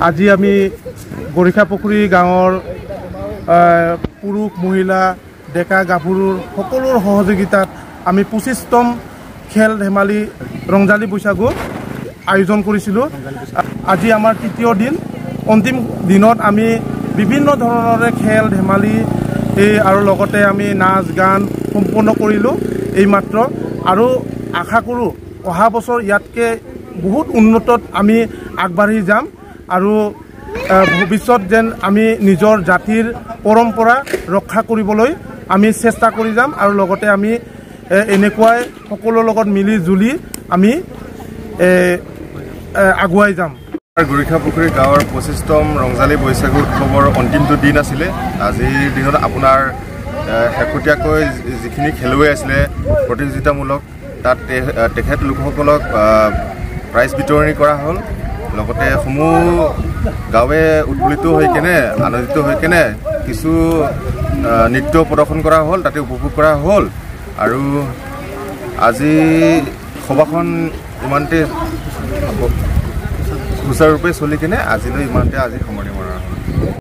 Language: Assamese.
আজি আমি গৰিখাপুখুৰী গাঁৱৰ পুৰুষ মহিলা ডেকা গাভৰুৰ সকলোৰ সহযোগিতাত আমি 25তম খেল ধেমালি ৰংজালী বৈশাগু আয়োজন কৰিছিলোঁ। আজি আমাৰ তৃতীয় দিন। অন্তিম দিনত আমি বিভিন্ন ধৰণৰে খেল ধেমালি আৰু লগতে আমি নাচ গান সম্পূৰ্ণ কৰিলোঁ এইমাত্ৰ। আৰু আশা কৰোঁ অহা বছৰ ইয়াতকৈ বহুত উন্নতত আমি আগবাঢ়ি যাম আৰু ভৱিষ্যত যেন আমি নিজৰ জাতিৰ পৰম্পৰা ৰক্ষা কৰিবলৈ আমি চেষ্টা কৰি যাম আৰু লগতে আমি এনেকুৱাই সকলোৰ লগত মিলি জুলি আমি আগুৱাই যাম। গৰিখাপুখুৰী গাঁৱৰ 25তম ৰংজালী বৈশাগু উৎসৱৰ অন্তিমটো দিন আছিলে। আজিৰ দিনত আপোনাৰ শেহতীয়াকৈ যিখিনি খেলুৱৈ আছিলে প্ৰতিযোগিতামূলক, তাত তেখেত লোকসকলক প্ৰাইজ বিতৰণি কৰা হ'ল। লগতে সমূহ গাঁৱে উৎফুল্লিত হৈ কেনে আনন্দিত হৈ কেনে কিছু নৃত্য প্ৰদৰ্শন কৰা হ'ল, তাতে উপভোগ কৰা হ'ল। আৰু আজি সভাখন ইমানতে সুচাৰুৰূপে চলি কেনে আজিলৈ ইমানতে আজি সামৰণি মৰা হ'ল।